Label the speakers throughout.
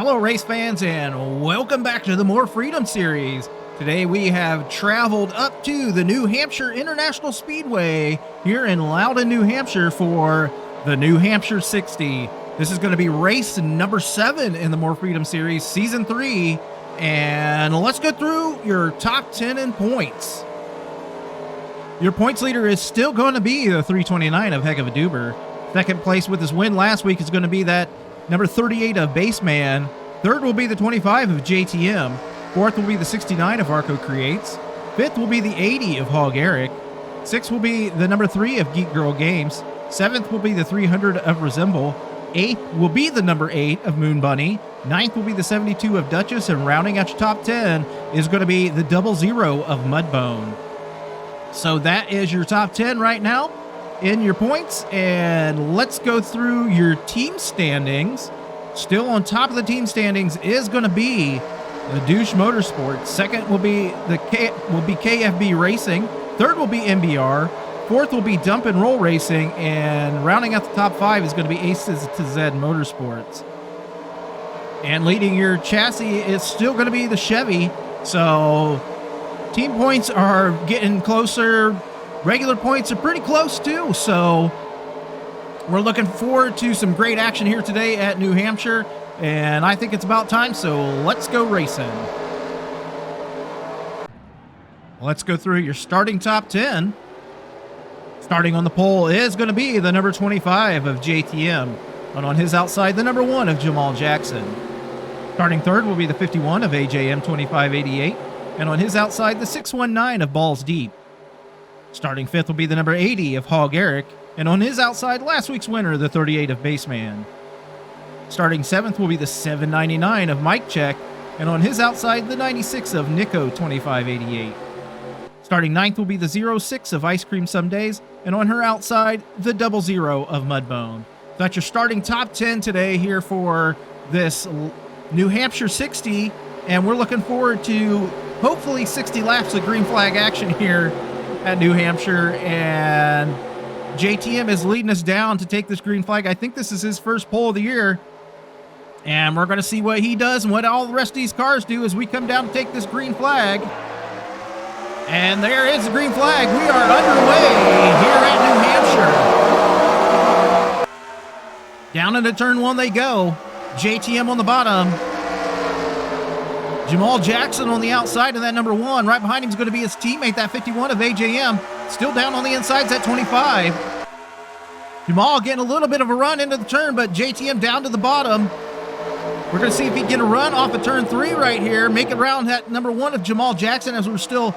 Speaker 1: Hello race fans and welcome back to the More Freedom series. Today we have traveled up to the New Hampshire International Speedway here in Loudon, New Hampshire for the New Hampshire 60. This is going to be race number 7 in the More Freedom series, season 3. And let's go through your top 10 in points. Your points leader is still going to be the 329 of Heck of a Duber. Second place with his win last week is going to be that number 38 of Baseman. Third will be the 25 of JTM. Fourth will be the 69 of Arco Creates. Fifth will be the 80 of Hog Eric. Sixth will be the number 3 of Geek Girl Games. Seventh will be the 300 of Resemble. Eighth will be the number 8 of Moon Bunny. Ninth will be the 72 of Duchess. And rounding out your top 10 is going to be the 00 of Mudbone. So that is your top 10 right now in your points, and let's go through your team standings. Still on top of the team standings is going to be the Douche Motorsports. Second will be KFB Racing. Third will be MBR. Fourth will be Dump and Roll Racing, and rounding out the top 5 is going to be Aces to Z Motorsports. And leading your chassis is still going to be the Chevy. So team points are getting closer. Regular points are pretty close too, so we're looking forward to some great action here today at New Hampshire, and I think it's about time, so let's go racing. Let's go through your starting top 10. Starting on the pole is going to be the number 25 of JTM, and on his outside, the number 1 of Jamal Jackson. Starting third will be the 51 of AJM 2588, and on his outside, the 619 of Balls Deep. Starting fifth will be the number 80 of Hog Eric, and on his outside, last week's winner, the 38 of Baseman. Starting seventh will be the 799 of Mike Check, and on his outside, the 96 of Nico 2588. Starting ninth will be the 06 of Ice Cream Some Days, and on her outside, the 00 of Mudbone. So that's your starting top 10 today here for this New Hampshire 60, and we're looking forward to hopefully 60 laps of green flag action here at New Hampshire, and JTM is leading us down to take this green flag. I think this is his first pole of the year, and we're going to see what he does and what all the rest of these cars do as we come down to take this green flag. And there is the green flag. We are underway here at New Hampshire. Down into turn 1 they go. JTM on the bottom. Jamal Jackson on the outside of that number 1. Right behind him is going to be his teammate, that 51 of AJM. Still down on the insides at 25. Jamal getting a little bit of a run into the turn, but JTM down to the bottom. We're going to see if he can get a run off of turn 3 right here. Make it around that number 1 of Jamal Jackson, as we're still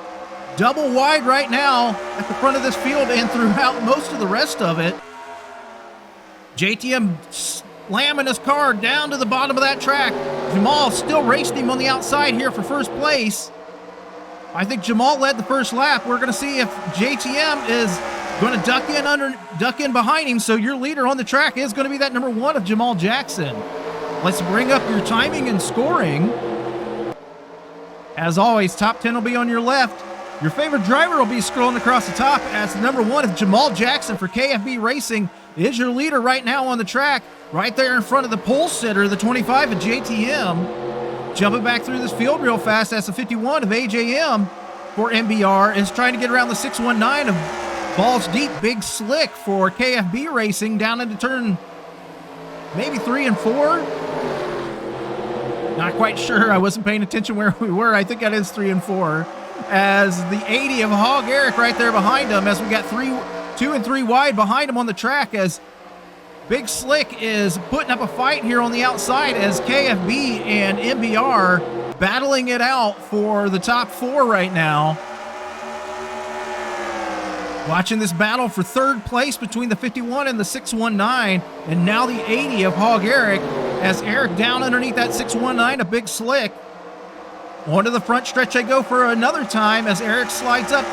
Speaker 1: double wide right now at the front of this field and throughout most of the rest of it. JTM slamming his car down to the bottom of that track. Jamal still raced him on the outside here for first place. I think Jamal led the first lap. We're going to see if JTM is going to duck in behind him. So your leader on the track is going to be that number 1 of Jamal Jackson. Let's bring up your timing and scoring. As always, top 10 will be on your left. Your favorite driver will be scrolling across the top as the number 1 of Jamal Jackson for KFB Racing is your leader right now on the track. Right there in front of the pole sitter, the 25 of JTM. Jumping back through this field real fast as the 51 of AJM for MBR is trying to get around the 619 of Balls Deep. Big Slick for KFB Racing down into turn maybe 3 and 4. Not quite sure. I wasn't paying attention where we were. I think that is 3 and 4. As the 80 of Hog Eric right there behind him, as we got 2 and 3 wide behind him on the track, as Big Slick is putting up a fight here on the outside as KFB and MBR battling it out for the top 4 right now. Watching this battle for third place between the 51 and the 619, and now the 80 of Hog Eric, as Eric down underneath that 619 of Big Slick. Onto the front stretch they go for another time as Eric slides up,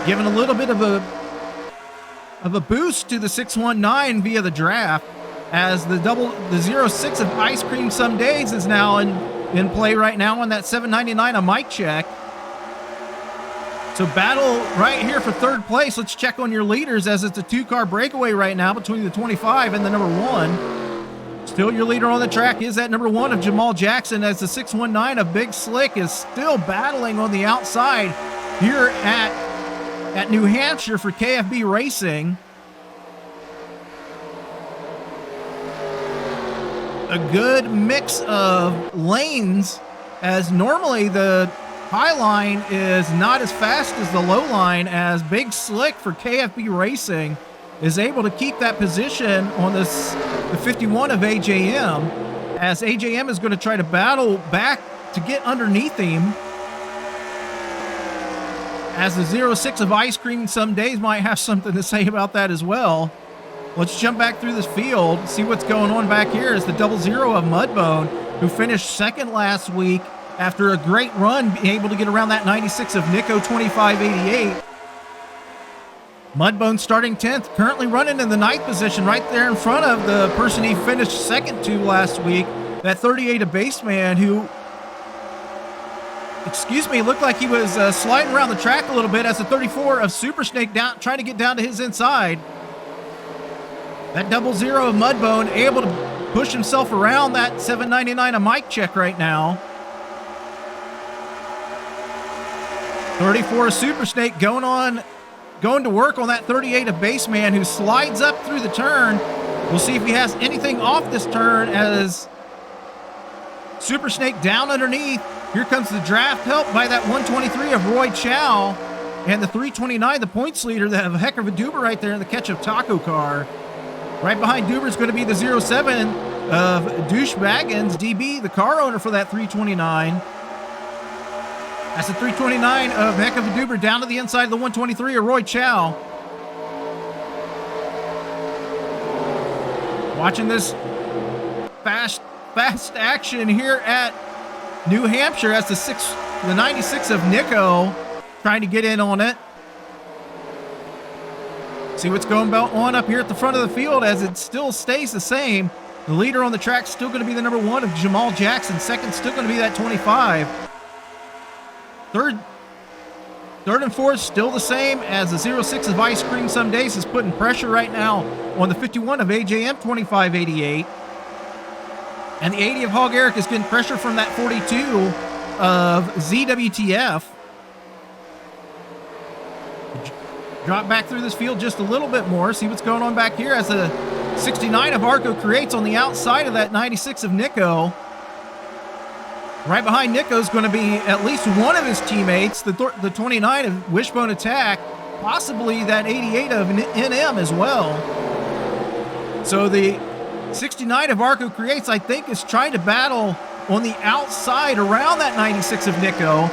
Speaker 1: giving a little bit of a boost to the 619 via the draft, as the 06 of Ice Cream Some Days is now in play right now on that 799 of Mike Check. So battle right here for third place. Let's check on your leaders as it's a 2-car breakaway right now between the 25 and the number 1. Still your leader on the track is that number 1 of Jamal Jackson, as the 619 of Big Slick is still battling on the outside here at New Hampshire for KFB Racing. A good mix of lanes, as normally the high line is not as fast as the low line, as Big Slick for KFB Racing is able to keep that position on the 51 of AJM, as AJM is going to try to battle back to get underneath him, as the 06 of Ice Cream some days might have something to say about that as well. Let's jump back through this field, see what's going on back here. Is the 00 of Mudbone, who finished second last week after a great run, being able to get around that 96 of Nico 2588. Mudbone starting 10th, currently running in the 9th position, right there in front of the person he finished second to last week, that 38 of Baseman, who, looked like he was sliding around the track a little bit, as the 34 of Super Snake down, trying to get down to his inside. That 00 of Mudbone able to push himself around that 799 of Mike Check right now. 34 of Super Snake going to work on that 38 of Baseman, who slides up through the turn. We'll see if he has anything off this turn, as Super Snake down underneath. Here comes the draft help by that 123 of Roy Chow, and the 329, the points leader, that have a heck of a Duber right there in the catch of Taco Car. Right behind Duber is going to be the 07 of Douche Baggins, DB, the car owner for that 329. That's the 329 of heck of a Duber down to the inside of the 123 of Roy Chow. Watching this fast action here at New Hampshire, as the 96 of Nico trying to get in on it. See what's going on up here at the front of the field, as it still stays the same. The leader on the track is still going to be the number 1 of Jamal Jackson. Second still going to be that 25. Third and fourth still the same, as the 06 of Ice Cream some days is putting pressure right now on the 51 of AJM 2588. And the 80 of Hog Eric is getting pressure from that 42 of ZWTF. Drop back through this field just a little bit more, see what's going on back here, as the 69 of Arco creates on the outside of that 96 of Nico. Right behind Nico is going to be at least one of his teammates, the 29 of Wishbone Attack, possibly that 88 of NM as well. So the 69 of Arco Creates, I think, is trying to battle on the outside around that 96 of Nico.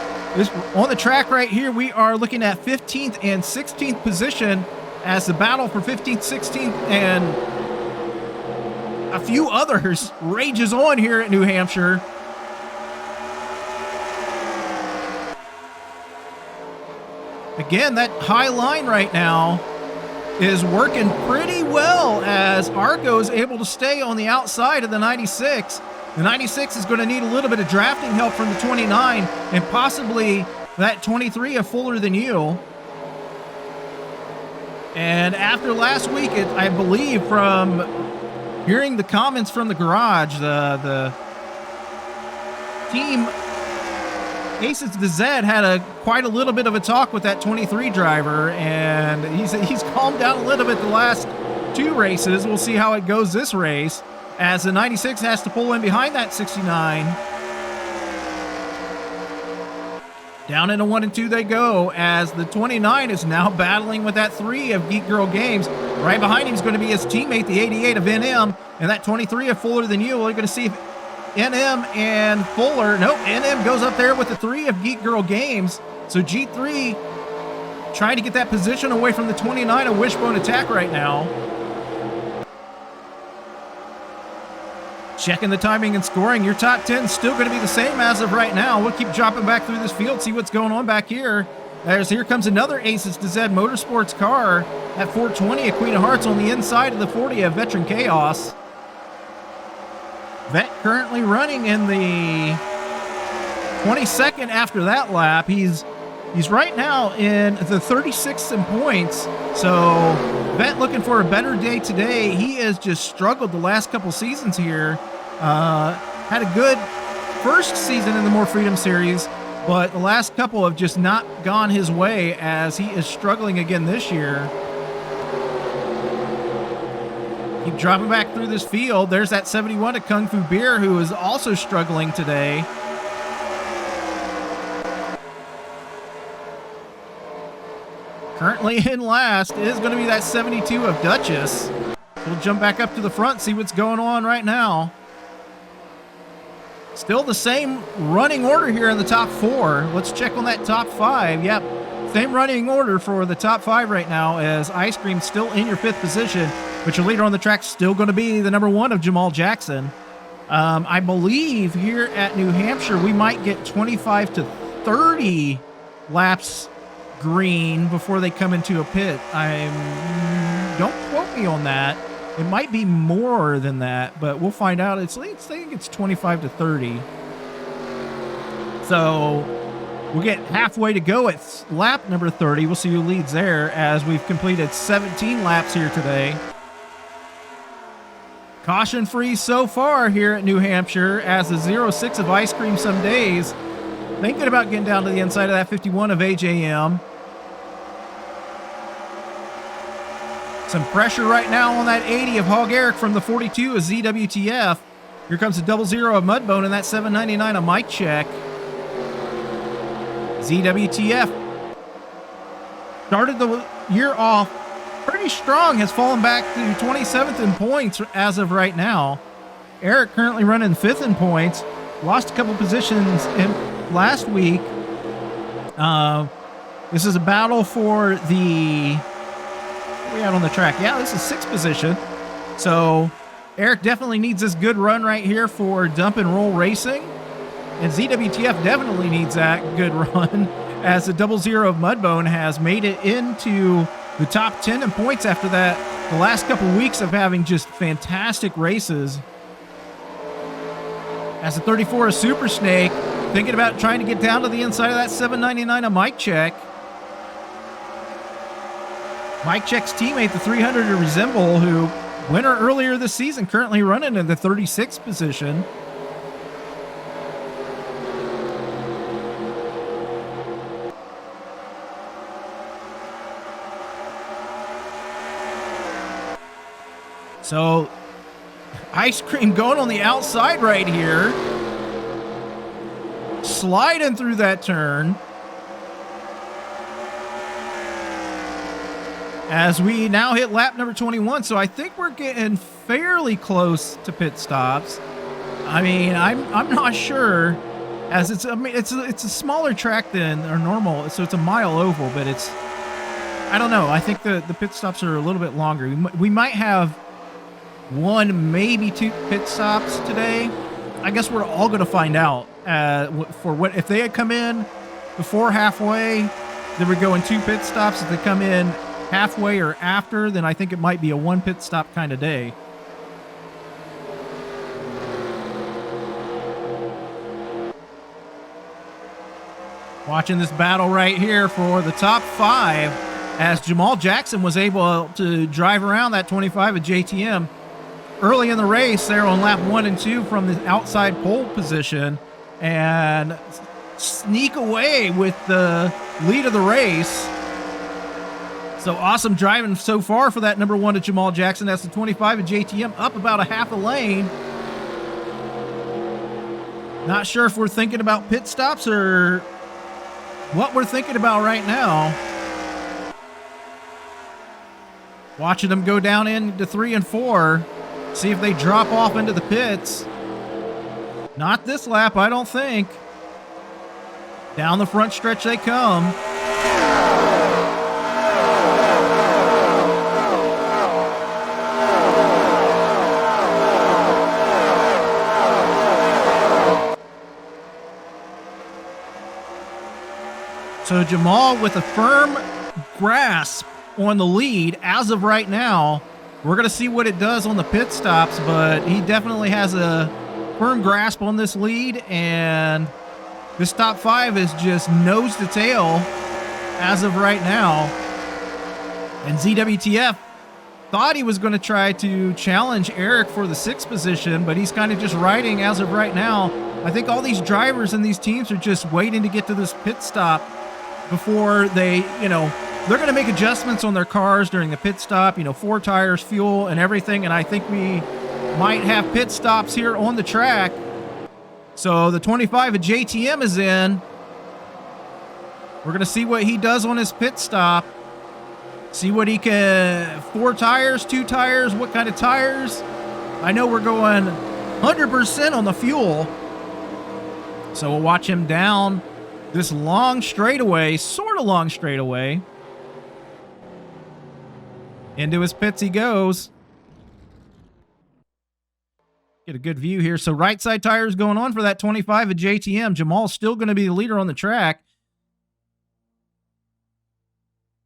Speaker 1: On the track right here, we are looking at 15th and 16th position, as the battle for 15th, 16th, and a few others rages on here at New Hampshire. Again, that high line right now is working pretty well, as Arco is able to stay on the outside of the 96. The 96 is going to need a little bit of drafting help from the 29 and possibly that 23 of Fuller Than You. And after last week, I believe, from hearing the comments from the garage, the team Aces to Zed had quite a little bit of a talk with that 23 driver, and he's calmed down a little bit the last 2 races. We'll see how it goes this race, as the 96 has to pull in behind that 69. Down into 1 and 2 they go, as the 29 is now battling with that 3 of Geek Girl Games. Right behind him is going to be his teammate, the 88 of NM, and that 23 of Fuller Than You. We're going to see if NM and Fuller, nope, NM goes up there with the 3 of Geek Girl Games. So G3 trying to get that position away from the 29 of Wishbone Attack right now. Checking the timing and scoring. Your top 10 is still going to be the same as of right now. We'll keep dropping back through this field, see what's going on back here. Here comes another Aces to Zed Motorsports car at 420 of Queen of Hearts on the inside of the 40 of Veteran Chaos. Vet currently running in the 22nd after that lap. He's right now in the 36th in points, so Vet looking for a better day today. He has just struggled the last couple seasons here. Had a good first season in the More Freedom Series, but the last couple have just not gone his way as he is struggling again this year. Keep dropping back through this field. There's that 71 to Kung Fu Beer, who is also struggling today. Currently in last is going to be that 72 of Duchess. We'll jump back up to the front, see what's going on right now. Still the same running order here in the top 4. Let's check on that top 5. Yep, same running order for the top 5 right now, as Ice Cream still in your 5th position, but your leader on the track still going to be the number 1 of Jamal Jackson. I believe here at New Hampshire we might get 25 to 30 laps green before they come into a pit. Don't quote me on that. It might be more than that, but we'll find out. I think it's 25 to 30. So we'll get halfway to go at lap number 30. We'll see who leads there as we've completed 17 laps here today. Caution free so far here at New Hampshire as the 06 of Ice Cream some days. Thinking about getting down to the inside of that 51 of AJM. Some pressure right now on that 80 of Hog Eric from the 42 of ZWTF. Here comes the 00 of Mudbone and that 799 of Mike Check. ZWTF started the year off pretty strong, has fallen back to 27th in points as of right now. Eric currently running 5th in points. Lost a couple positions in last week. This is a battle for the... we out on the track. Yeah, this is 6th position. So Eric definitely needs this good run right here for Dump and Roll Racing. And ZWTF definitely needs that good run as the 00 of Mudbone has made it into the top 10 in points after that. The last couple weeks of having just fantastic races. As the 34 of Super Snake thinking about trying to get down to the inside of that 799 of Mike Check. Mike Check's teammate, the 300 of Resemble, who winner earlier this season, currently running in the 36th position. So, Ice Cream going on the outside right here. Sliding through that turn. As we now hit lap number 21, so I think we're getting fairly close to pit stops. I mean, I'm not sure, as it's a smaller track than our normal, so it's a mile oval, but it's, I don't know. I think the pit stops are a little bit longer. We might have 1, maybe 2 pit stops today. I guess we're all going to find out for what if they had come in before halfway, then we're going 2 pit stops. If they come in halfway or after, then I think it might be a 1 pit stop kind of day. Watching this battle right here for the top 5 as Jamal Jackson was able to drive around that 25 of JTM early in the race there on lap 1 and 2 from the outside pole position and sneak away with the lead of the race. So awesome driving so far for that number 1 of Jamal Jackson. That's the 25 of JTM up about a half a lane. Not sure if we're thinking about pit stops or what we're thinking about right now. Watching them go down into 3 and 4. See if they drop off into the pits. Not this lap, I don't think. Down the front stretch they come. So Jamal with a firm grasp on the lead as of right now. We're going to see what it does on the pit stops, but he definitely has a firm grasp on this lead, and this top 5 is just nose to tail as of right now. And ZWTF thought he was going to try to challenge Eric for the 6th position, but he's kind of just riding as of right now. I think all these drivers and these teams are just waiting to get to this pit stop before they, they're going to make adjustments on their cars during the pit stop, 4 tires, fuel, and everything. And I think we might have pit stops here on the track. So the 25 of JTM is in. We're going to see what he does on his pit stop. See what he can, 4 tires, 2 tires, what kind of tires. I know we're going 100% on the fuel. So we'll watch him down this long straightaway, sort of long straightaway. Into his pits he goes. Get a good view here. So right side tires going on for that 25 of JTM. Jamal's still going to be the leader on the track.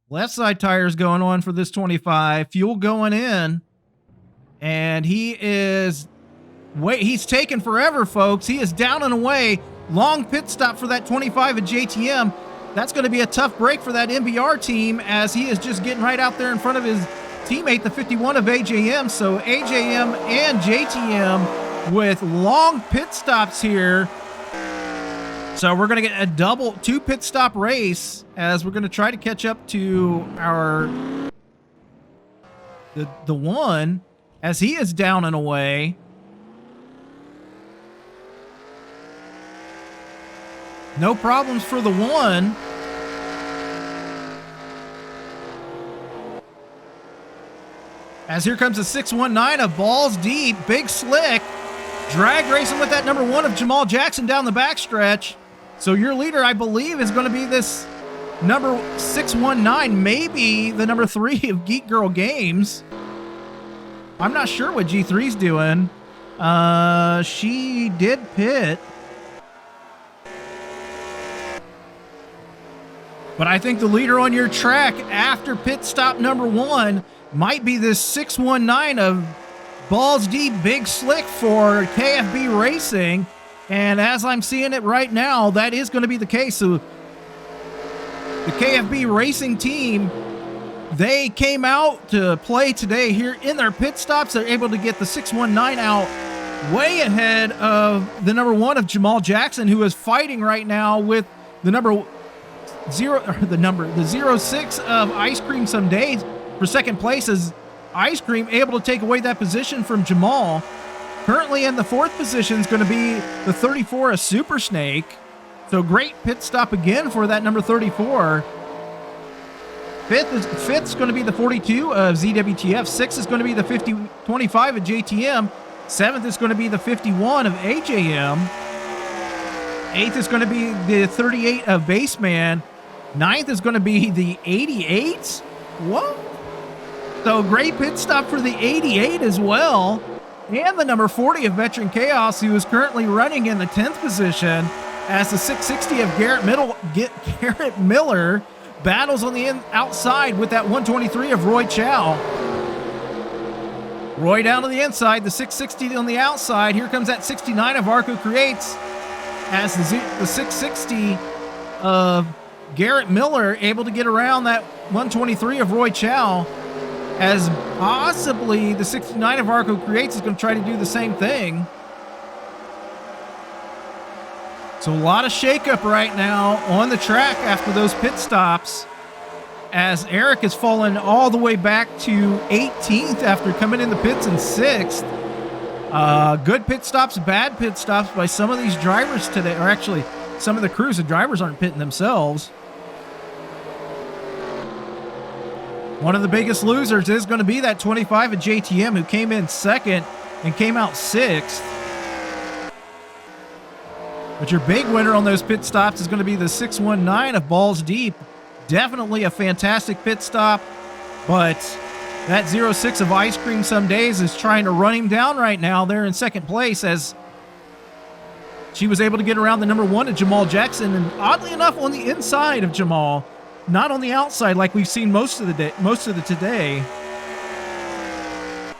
Speaker 1: Left side tires going on for this 25. Fuel going in. And he is... he's taking forever, folks. He is down and away. Long pit stop for that 25 of JTM. That's going to be a tough break for that MBR team as he is just getting right out there in front of his teammate, the 51 of AJM. So AJM and JTM with long pit stops here. So we're going to get a double 2 pit stop race as we're going to try to catch up to our the one as he is down and away. No problems for the one. As here comes a 619 of balls deep, big slick. Drag racing with that number 1 of Jamal Jackson down the backstretch. So your leader, I believe, is going to be this number 619, maybe the number 3 of Geek Girl Games. I'm not sure what G3's doing. She did pit. But I think the leader on your track after pit stop number 1 might be this 619 of balls deep, big slick for KFB Racing. And as I'm seeing it right now, that is going to be the case. So the KFB Racing team, they came out to play today here in their pit stops. They're able to get the 619 out way ahead of the number 1 of Jamal Jackson, who is fighting right now with the number 06 of Ice Cream Some Days for second place, as Ice Cream able to take away that position from Jamal. Currently in the 4th position is going to be the 34 of Super Snake. So great pit stop again for that number 34. 5th is going to be the 42 of ZWTF. 6th is going to be the 25 of JTM. 7th is going to be the 51 of AJM. 8th is going to be the 38 of Baseman. 9th is going to be the 88. What? So great pit stop for the 88 as well. And the number 40 of Veteran Chaos, who is currently running in the 10th position, as the 660 of Garrett Miller battles on the outside with that 123 of Roy Chow. Roy down to the inside, the 660 on the outside. Here comes that 69 of Arco Creates, as the 660 of Garrett Miller able to get around that 123 of Roy Chow, as possibly the 69 of Arco Creates is going to try to do the same thing. So a lot of shakeup right now on the track after those pit stops, as Eric has fallen all the way back to 18th after coming in the pits in 6th. Good pit stops, bad pit stops by some of these drivers today, or actually some of the crews. The drivers aren't pitting themselves. One of the biggest losers is going to be that 25 of JTM, who came in 2nd and came out 6th. But your big winner on those pit stops is going to be the 619 of Balls Deep. Definitely a fantastic pit stop, but that 06 of Ice Cream Some Days is trying to run him down right now. They're in 2nd place, as she was able to get around the number 1 of Jamal Jackson, and oddly enough on the inside of Jamal, not on the outside like we've seen most of the today.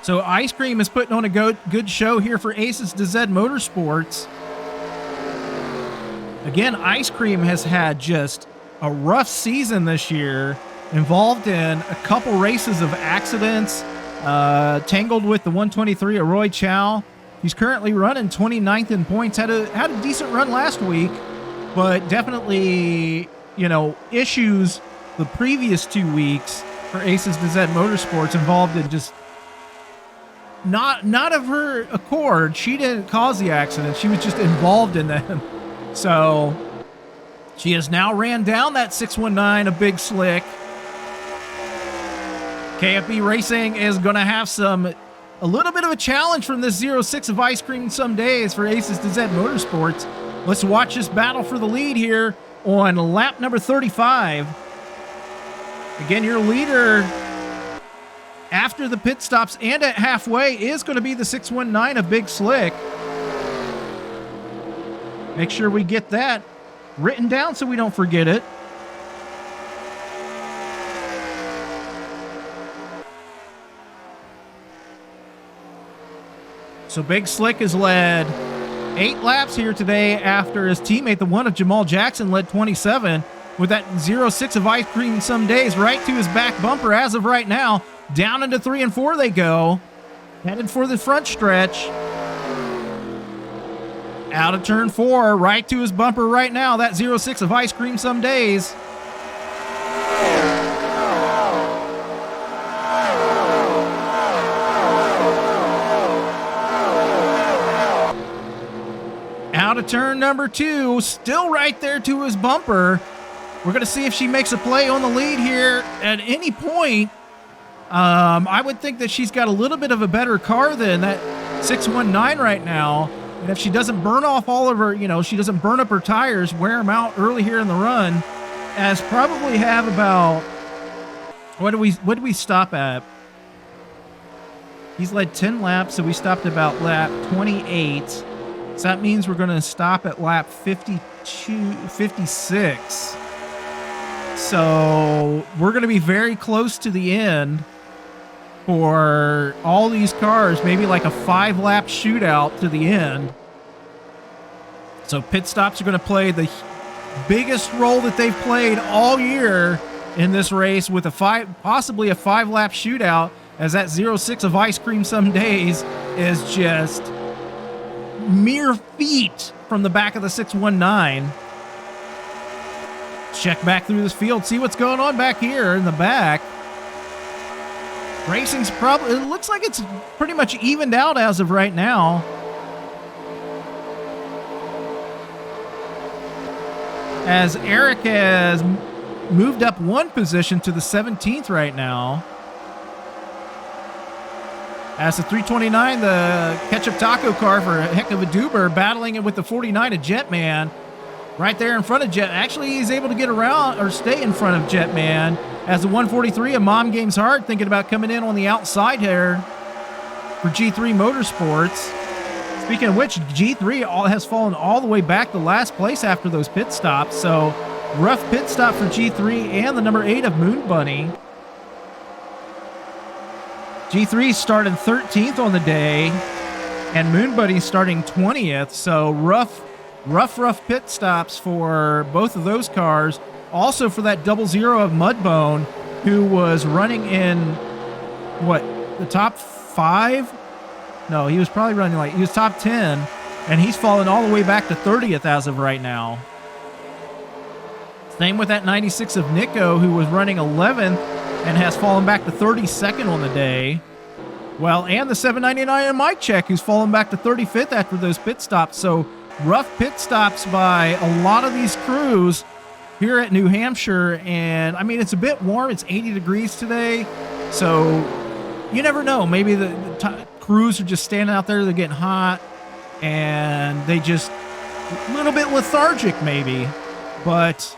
Speaker 1: So Ice Cream is putting on a good show here for Aces to Zed Motorsports. Again, Ice Cream has had just a rough season this year, involved in a couple races of accidents, Tangled with the 123 of Roy Chow. He's currently running 29th in points. Had a decent run last week, but definitely, issues the previous 2 weeks for Aces Gazette Motorsports involved in just not of her accord. She didn't cause the accident. She was just involved in them. So she has now ran down that 619 of Big Slick. KFB Racing is going to have a little bit of a challenge from this 06 of Ice Cream some days for Aces Gazette Motorsports. Let's watch this battle for the lead here on lap number 35. Again, your leader after the pit stops and at halfway is going to be the 619 of Big Slick. Make sure we get that written down so we don't forget it. So Big Slick has led 8 laps here today after his teammate, the one of Jamal Jackson, led 27 with that 06 of Ice Cream some days right to his back bumper as of right now. Down into 3 and 4 they go. Headed for the front stretch. Out of turn 4, right to his bumper right now. That 06 of Ice Cream some days. Out of turn number 2, still right there to his bumper. We're going to see if she makes a play on the lead here at any point. I would think that she's got a little bit of a better car than that 619 right now. And if she doesn't burn off all of her, she doesn't burn up her tires, wear them out early here in the run, as probably have about, what do we stop at? He's led 10 laps, so we stopped about lap 28. So that means we're going to stop at lap 56. So we're going to be very close to the end for all these cars, maybe like a 5-lap shootout to the end. So pit stops are going to play the biggest role that they've played all year in this race, with possibly a 5-lap shootout, as that 06 of Ice Cream some days is just mere feet from the back of the 619. Check back through this field, see what's going on back here in the back. Racing's probably, it looks like it's pretty much evened out as of right now. As Eric has moved up 1 position to the 17th right now. As the 329, the ketchup taco car for a heck of a doober, battling it with the 49 of Jetman. Right there in front of Jet. Actually, he's able to get around or stay in front of Jetman. As the 143 of Mom Games Hard thinking about coming in on the outside here for G3 Motorsports. Speaking of which, G3 has fallen all the way back to last place after those pit stops. So rough pit stop for G3 and the number 8 of Moon Bunny. G3 started 13th on the day and Moon Bunny starting 20th. So rough pit stops for both of those cars. Also for that 00 of Mudbone, who was running in, the top 5? No, he was probably running he was top 10, and he's fallen all the way back to 30th as of right now. Same with that 96 of Nico, who was running 11th and has fallen back to 32nd on the day. Well, and the 799 of Mike Check, who's fallen back to 35th after those pit stops. So rough pit stops by a lot of these crews here at New Hampshire. And I mean, it's a bit warm. It's 80 degrees today. So you never know. Maybe the crews are just standing out there. They're getting hot and they just a little bit lethargic maybe. But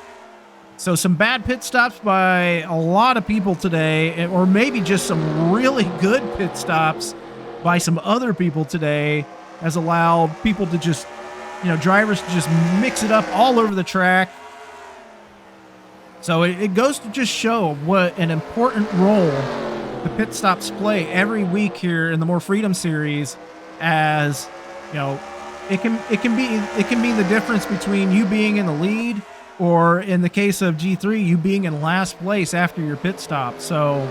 Speaker 1: so some bad pit stops by a lot of people today, or maybe just some really good pit stops by some other people today, has allowed people to just, drivers to just mix it up all over the track. So it goes to just show what an important role the pit stops play every week here in the More Freedom series, as it can be the difference between you being in the lead, or in the case of G3, you being in last place after your pit stop. So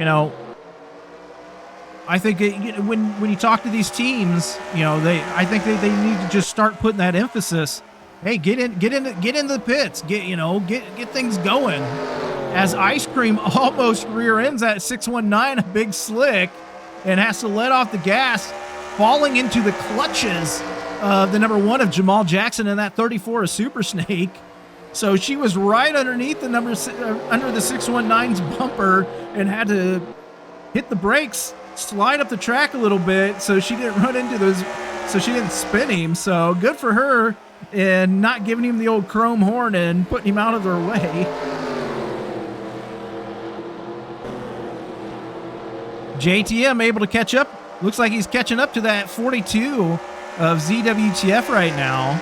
Speaker 1: you know, I think when you talk to these teams, you know, I think they need to just start putting that emphasis. Hey, get into the pits, get things going. As Ice Cream almost rear ends that 619, a big slick, and has to let off the gas, falling into the clutches of the number 1 of Jamal Jackson and that 34 of Super Snake. So she was right underneath the under the 619's bumper and had to hit the brakes, slide up the track a little bit so she didn't run into those, so she didn't spin him. So good for her and not giving him the old chrome horn and putting him out of their way. JTM able to catch up. Looks like he's catching up to that 42 of ZWTF right now.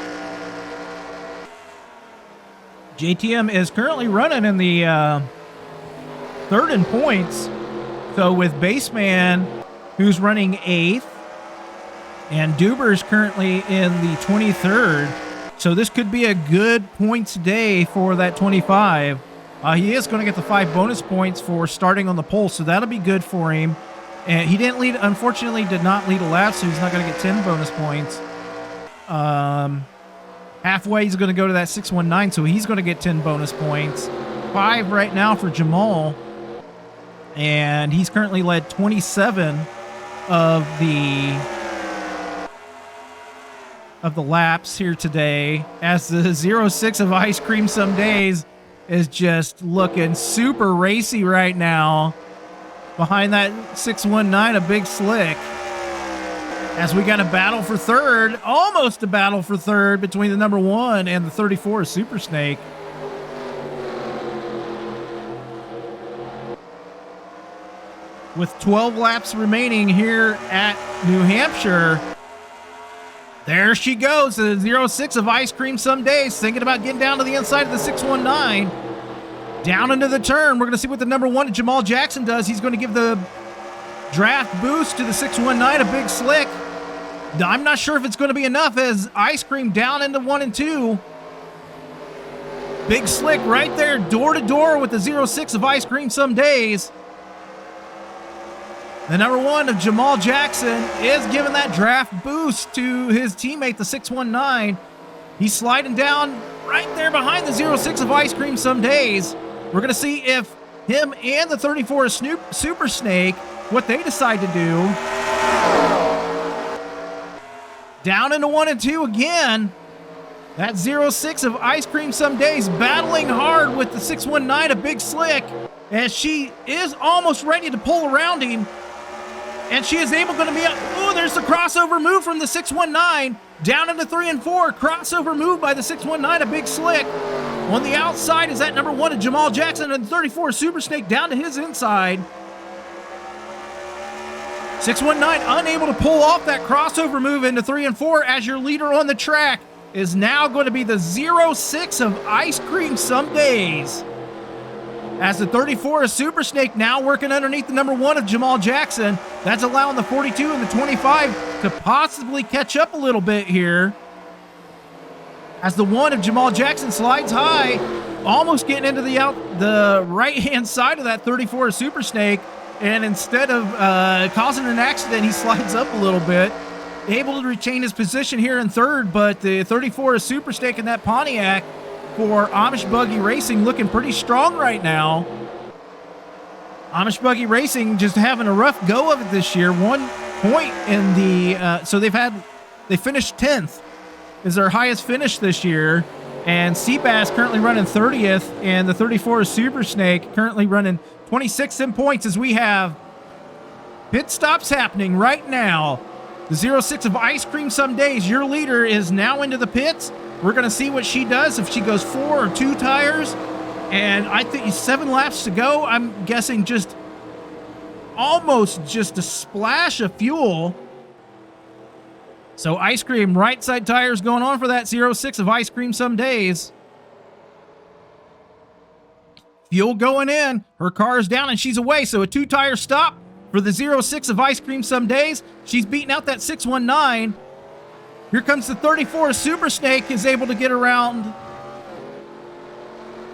Speaker 1: JTM is currently running in the 3rd in points. So with Baseman, who's running 8th, and Duber's currently in the 23rd. So this could be a good points day for that 25. He is going to get the 5 bonus points for starting on the pole, so that'll be good for him. And he didn't lead, unfortunately, did not lead a lap, so he's not going to get 10 bonus points. Halfway, he's going to go to that 619, so he's going to get 10 bonus points. 5 right now for Jamal. And he's currently led 27 of the laps here today, as the 06 of Ice Cream Some Days is just looking super racy right now. Behind that 619, a big slick. As we got a battle for 3rd, almost a battle for 3rd between the number 1 and the 34 Super Snake. With 12 laps remaining here at New Hampshire, there she goes, the 06 of Ice Cream Some Days, thinking about getting down to the inside of the 619. Down into the turn. We're going to see what the number 1 Jamal Jackson does. He's going to give the draft boost to the 619, a big slick. I'm not sure if it's going to be enough, as Ice Cream down into 1 and 2. Big slick right there, door to door with the 06 of Ice Cream Some Days. The number 1 of Jamal Jackson is giving that draft boost to his teammate, the 619. He's sliding down right there behind the 06 of Ice Cream Some Days. We're going to see if him and the 34 Super Snake, what they decide to do. Down into 1 and 2 again. That 06 of Ice Cream Some Days battling hard with the 619, a big slick, as she is almost ready to pull around him. And she is able to be, there's the crossover move from the 619. Down into 3 and 4, crossover move by the 619, a big slick. On the outside is that number 1 of Jamal Jackson, and the 34 Super Snake down to his inside. 619 unable to pull off that crossover move into 3 and 4, as your leader on the track is now going to be the 06 of Ice Cream Some Days. As the 34 of Super Snake now working underneath the number 1 of Jamal Jackson. That's allowing the 42 and the 25 to possibly catch up a little bit here. As the 1 of Jamal Jackson slides high, almost getting into the right-hand side of that 34 of Super Snake. And instead of causing an accident, he slides up a little bit. Able to retain his position here in 3rd, but the 34 of Super Snake in that Pontiac for Amish Buggy Racing looking pretty strong right now. Amish Buggy Racing just having a rough go of it this year. 1 point in the so they finished 10th is their highest finish this year, and Seabass currently running 30th, and the 34 is Super Snake currently running 26th in points, as we have pit stops happening right now. The 06 of Ice Cream Some Days, your leader, is now into the pits. We're going to see what she does, if she goes 4 or 2 tires. And I think 7 laps to go. I'm guessing just almost just a splash of fuel. So Ice Cream right side tires going on for that 06 of Ice Cream Some Days. Fuel going in. Her car is down and she's away. So a 2 tire stop for the 06 of Ice Cream Some Days. She's beating out that 619. Here comes the 34 Super Snake, is able to get around,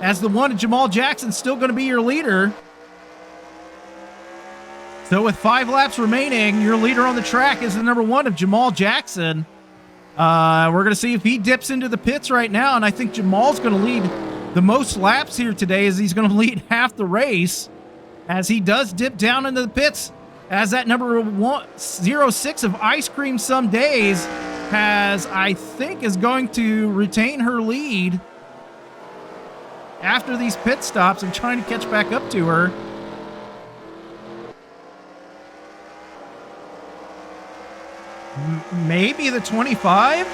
Speaker 1: as the 1 Jamal Jackson still going to be your leader. So with 5 laps remaining, your leader on the track is the number 1 of Jamal Jackson. We're going to see if he dips into the pits right now, and I think Jamal's going to lead the most laps here today, as he's going to lead half the race, as he does dip down into the pits, as that number 06 of Ice Cream Some Days is going to retain her lead after these pit stops and trying to catch back up to her. Maybe the 25,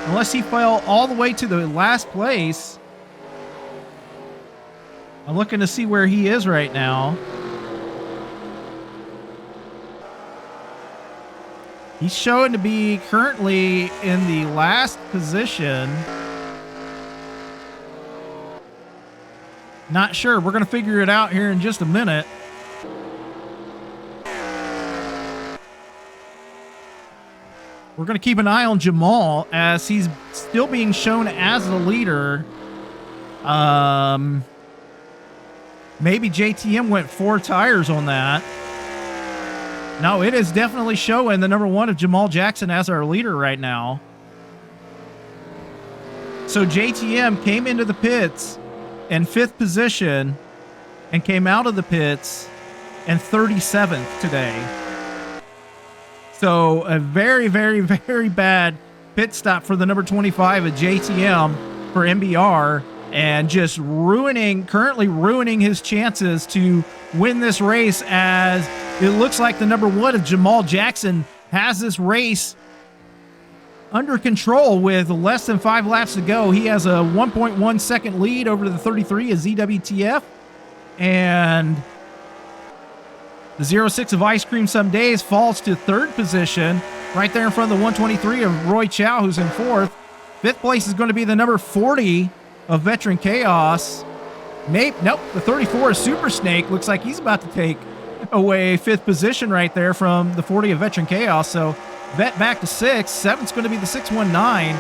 Speaker 1: unless he fell all the way to the last place. I'm looking to see where he is right now. He's showing to be currently in the last position. Not sure. We're going to figure it out here in just a minute. We're going to keep an eye on Jamal, as he's still being shown as the leader. Maybe JTM went 4 tires on that. No, it is definitely showing the number 1 of Jamal Jackson as our leader right now. So JTM came into the pits in 5th position and came out of the pits in 37th today. So a very, very, very bad pit stop for the number 25 of JTM for MBR, and just currently ruining his chances to win this race, as it looks like the number 1 of Jamal Jackson has this race under control with less than 5 laps to go. He has a 1.1 second lead over the 33 of ZWTF, and the 06 of Ice Cream Some Days falls to 3rd position, right there in front of the 123 of Roy Chow, who's in 4th. 5th place is going to be the number 40 of Veteran Chaos. Nope, the 34 is Super Snake. Looks like he's about to take away 5th position right there from the 40 of Veteran Chaos. So Vet back to 6th. 7th's going to be the 619.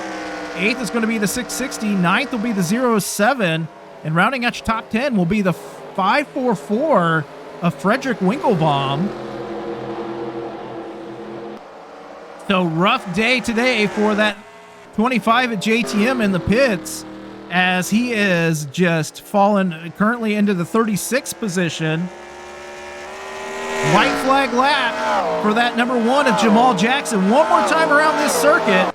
Speaker 1: 8th is going to be the 660. 9th will be the 07. And rounding out your top 10 will be the 544 of Frederick Winklebaum. So rough day today for that 25 at JTM in the pits, as he is just fallen currently into the 36th position. White flag lap for that number 1 of Jamal Jackson. One more time around this circuit.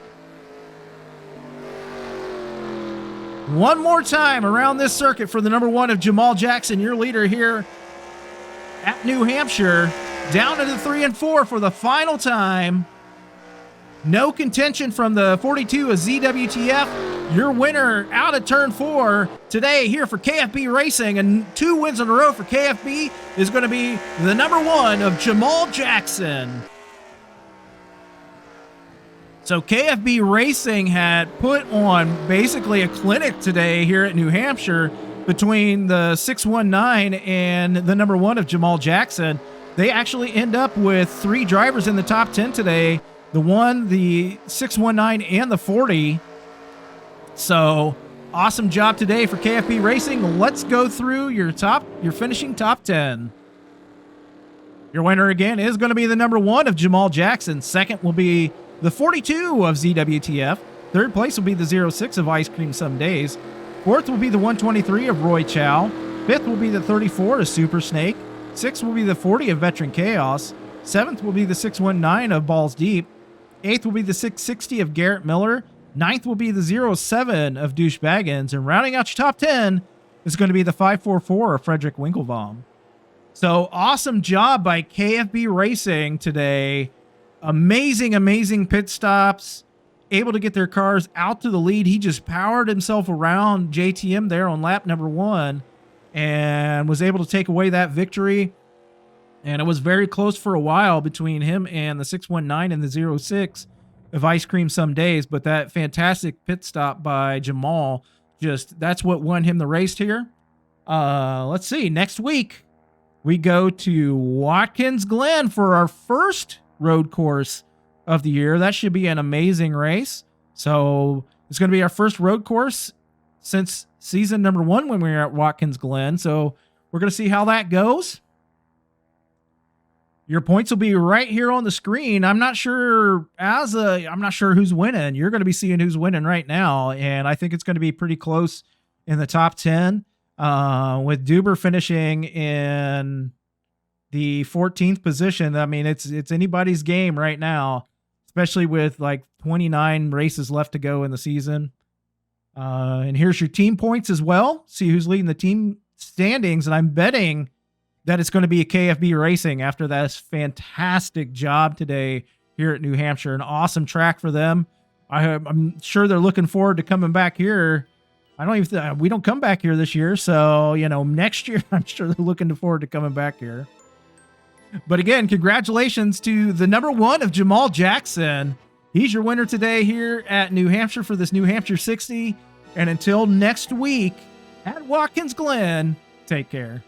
Speaker 1: One more time around this circuit for the number 1 of Jamal Jackson, your leader here at New Hampshire. Down to the 3 and 4 for the final time. No contention from the 42 of ZWTF. Your winner out of turn 4 today here for KFB Racing, and 2 wins in a row for KFB, is going to be the number 1 of Jamal Jackson. So KFB Racing had put on basically a clinic today here at New Hampshire between the 619 and the number 1 of Jamal Jackson. They actually end up with 3 drivers in the top 10 today. The 1, the 619, and the 40. So awesome job today for KFB Racing. Let's go through your finishing top 10. Your winner again is going to be the number 1 of Jamal Jackson. Second will be the 42 of ZWTF. Third place will be the 06 of Ice Cream Some Days. Fourth will be the 123 of Roy Chow. Fifth will be the 34 of Super Snake. Sixth will be the 40 of Veteran Chaos. Seventh will be the 619 of Balls Deep. Eighth will be the 660 of Garrett Miller. Ninth will be the 07 of Douche Baggins. And rounding out your top 10 is going to be the 544 of Frederick Winklebaum. So awesome job by KFB Racing today. Amazing, amazing pit stops. Able to get their cars out to the lead. He just powered himself around JTM there on lap number 1 and was able to take away that victory. And it was very close for a while between him and the 619 and the 06 of Ice Cream Some Days. But that fantastic pit stop by Jamal, that's what won him the race here. Let's see. Next week, we go to Watkins Glen for our first road course of the year. That should be an amazing race. So it's going to be our first road course since season number 1 when we were at Watkins Glen. So we're going to see how that goes. Your points will be right here on the screen. I'm not sure who's winning. You're going to be seeing who's winning right now, and I think it's going to be pretty close in the top 10, with Duber finishing in the 14th position. I mean, it's anybody's game right now, especially with like 29 races left to go in the season. And here's your team points as well. See who's leading the team standings, and I'm betting that it's going to be a KFB Racing after that fantastic job today here at New Hampshire. An awesome track for them. I'm sure they're looking forward to coming back here. We don't come back here this year, so next year I'm sure they're looking forward to coming back here. But again, congratulations to the number 1 of Jamal Jackson. He's your winner today here at New Hampshire for this New Hampshire 60. And until next week at Watkins Glen, take care.